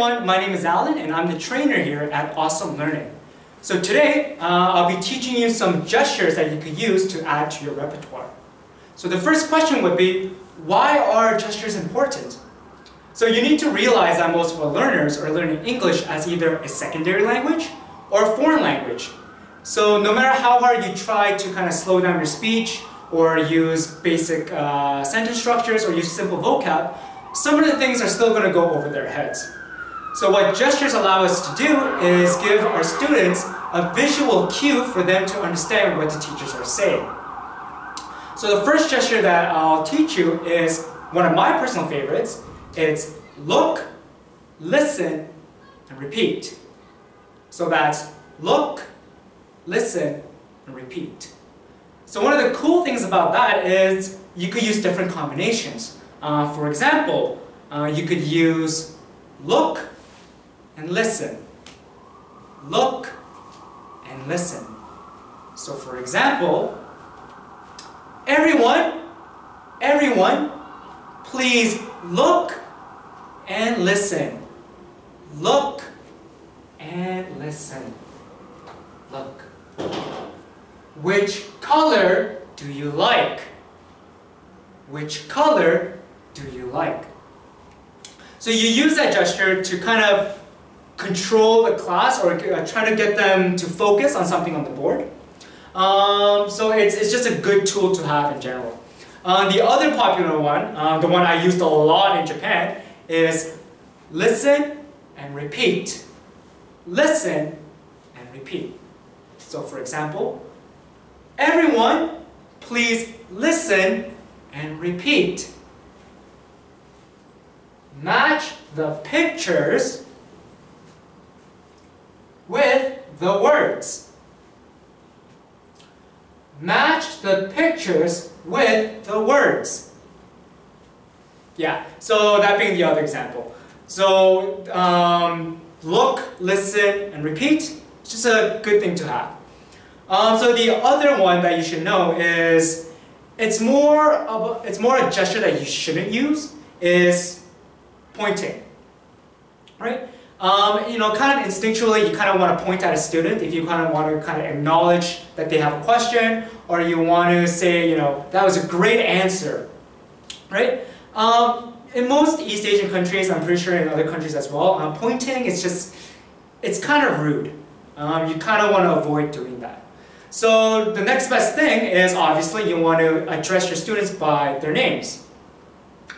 everyone, my name is Allan and I'm the trainer here at Awesome Learning. So today, I'll be teaching you some gestures that you could use to add to your repertoire. So the first question would be, why are gestures important? So you need to realize that most of our learners are learning English as either a secondary language or a foreign language. So no matter how hard you try to kind of slow down your speech or use basic sentence structures or use simple vocab, some of the things are still going to go over their heads. So what gestures allow us to do is give our students a visual cue for them to understand what the teachers are saying. So the first gesture that I'll teach you is one of my personal favorites. It's look, listen, and repeat. So that's look, listen, and repeat. So one of the cool things about that is you could use different combinations. For example, you could use look and listen. Look and listen. So for example, everyone, please look and listen. Look and listen. Look. Which color do you like? Which color do you like? So you use that gesture to kind of control the class or try to get them to focus on something on the board. So it's just a good tool to have in general. The other popular one, the one I used a lot in Japan, is listen and repeat. Listen and repeat. So for example, everyone, please listen and repeat. Match the pictures with the words. Match the pictures with the words. Yeah, so that being the other example. So look, listen, and repeat. It's just a good thing to have. So the other one that you should know is it's more a gesture that you shouldn't use is pointing, right? Kind of instinctually, you kind of want to point at a student if you kind of want to kind of acknowledge that they have a question, or you want to say, that was a great answer, right? In most East Asian countries, I'm pretty sure in other countries as well, pointing it's kind of rude. You kind of want to avoid doing that. So the next best thing is obviously you want to address your students by their names.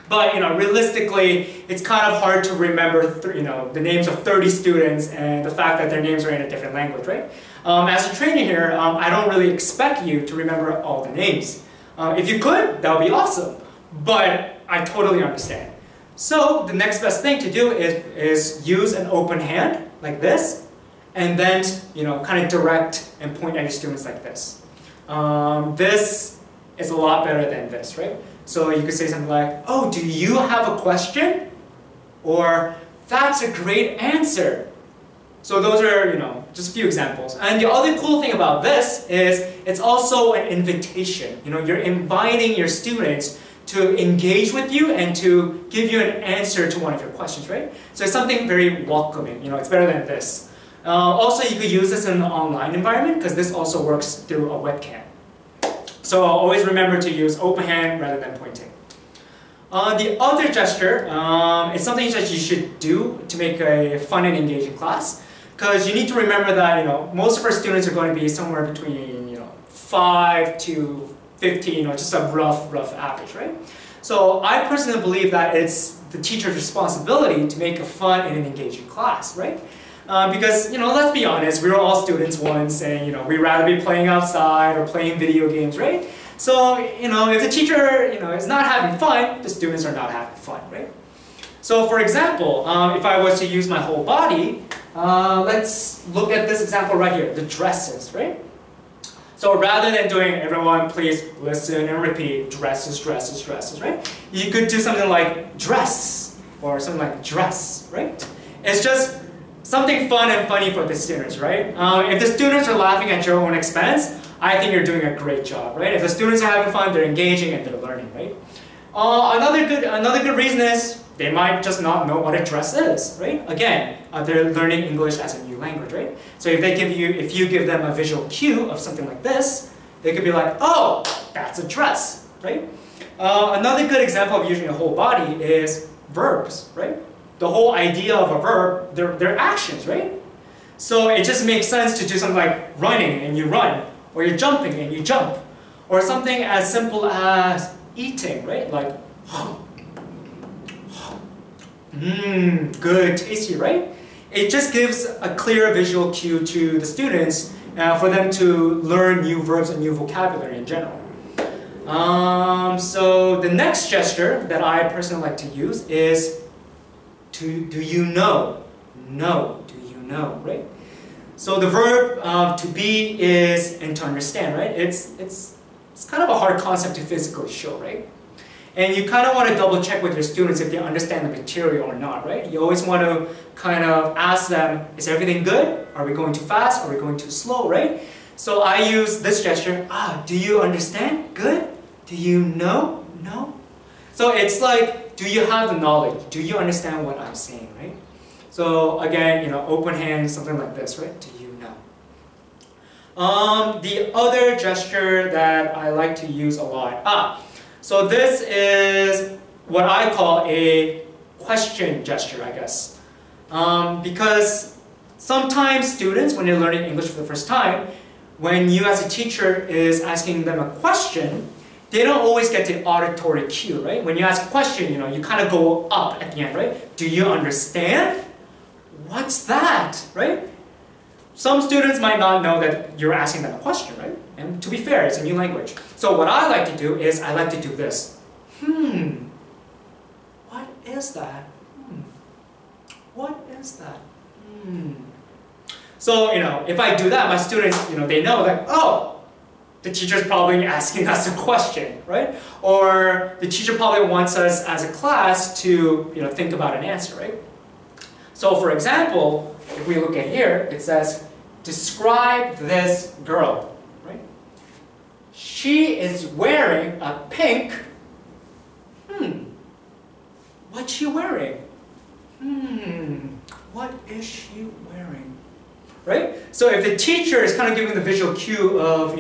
But realistically, it's kind of hard to remember the names of 30 students and the fact that their names are in a different language, right? As a trainer here, I don't really expect you to remember all the names. If you could, that would be awesome. But I totally understand. So the next best thing to do is use an open hand like this, and then kind of direct and point at your students like this. This is a lot better than this, right? So you could say something like, oh, do you have a question? Or, that's a great answer. So those are, just a few examples. And the other cool thing about this is it's also an invitation. You're inviting your students to engage with you and to give you an answer to one of your questions, right? So it's something very welcoming. It's better than this. Also, you could use this in an online environment because this also works through a webcam. So always remember to use open hand rather than pointing. The other gesture is something that you should do to make a fun and engaging class, because you need to remember that most of our students are going to be somewhere between 5 to 15, or just a rough average, right? So I personally believe that it's the teacher's responsibility to make a fun and an engaging class, right? Because, let's be honest, we were all students once and, we'd rather be playing outside or playing video games, right? So, if the teacher, is not having fun, the students are not having fun, right? So, for example, if I was to use my whole body, let's look at this example right here, the dresses, right? So rather than doing everyone please listen and repeat, dresses, right? You could do something like dress, or something like dress, right? It's just something fun and funny for the students, right? If the students are laughing at your own expense, I think you're doing a great job, right? If the students are having fun, they're engaging and they're learning, right? Another good reason is they might just not know what a dress is, right? Again, they're learning English as a new language, right? So if you give them a visual cue of something like this, they could be like, oh, that's a dress, right? Another good example of using a whole body is verbs, right? The whole idea of a verb, they're actions, right? So it just makes sense to do something like running and you run, or you're jumping and you jump, or something as simple as eating, right? Like, good, tasty, right? It just gives a clear visual cue to the students for them to learn new verbs and new vocabulary in general. So the next gesture that I personally like to use is do you know? No, do you know, right? So the verb to be is and to understand, right? It's kind of a hard concept to physically show, right? And you kind of want to double check with your students if they understand the material or not, right? You always want to kind of ask them, is everything good? Are we going too fast? Are we going too slow, right? So I use this gesture, do you understand? Good. Do you know? No. So it's like, do you have the knowledge? Do you understand what I'm saying, right? So again, open hand, something like this, right? Do you know? The other gesture that I like to use a lot, so this is what I call a question gesture, I guess. Because sometimes students, when they're learning English for the first time, when you as a teacher is asking them a question, they don't always get the auditory cue, right? When you ask a question, you kind of go up at the end, right? Do you understand? What's that, right? Some students might not know that you're asking them a question, right? And to be fair, it's a new language. So what I like to do is I like to do this. What is that? What is that? So, if I do that, my students, they know that, oh, the teacher's probably asking us a question, right? Or the teacher probably wants us as a class to, think about an answer, right? So for example, if we look at here, it says, describe this girl, right? She is wearing a pink, what's she wearing? What is she wearing? Right? So if the teacher is kind of giving the visual cue of,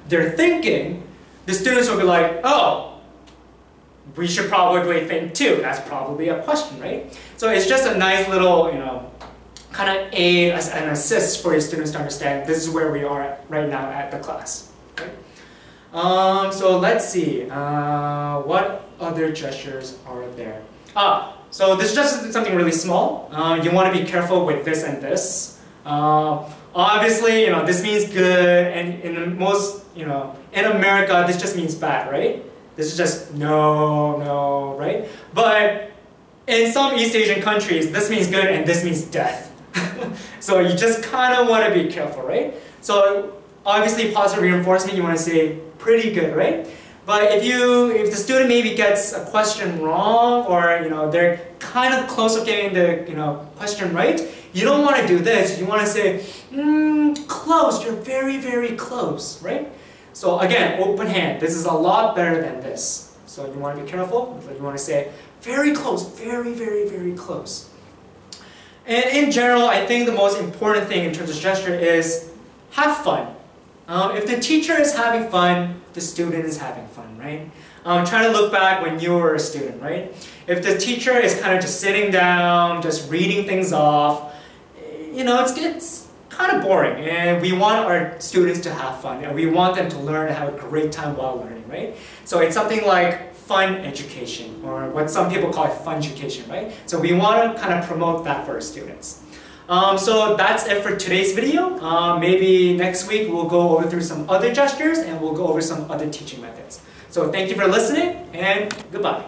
their thinking, the students will be like, oh, we should probably think too. That's probably a question, right? So it's just a nice little, kind of aid as an assist for your students to understand this is where we are right now at the class. Okay? So let's see, what other gestures are there? So this is just something really small. You want to be careful with this and this. Obviously, this means good, and in most, in America, this just means bad, right? This is just no, right? But in some East Asian countries, this means good and this means death. So you just kind of want to be careful, right? So obviously positive reinforcement, you want to say pretty good, right? But if the student maybe gets a question wrong, or they're kind of close to getting the question right, you don't want to do this. You want to say, close, you're very, very close, right? So again, open hand. This is a lot better than this. So you want to be careful. You want to say, very close, very, very, very close. And in general, I think the most important thing in terms of gesture is have fun. If the teacher is having fun, the student is having fun, right? Try to look back when you were a student, right? If the teacher is kind of just sitting down, just reading things off, it's kind of boring, and we want our students to have fun, and we want them to learn and have a great time while learning, right? So it's something like fun education, or what some people call it fun education, right? So we want to kind of promote that for our students. So that's it for today's video. Maybe next week we'll go over through some other gestures, and we'll go over some other teaching methods. So thank you for listening, and goodbye.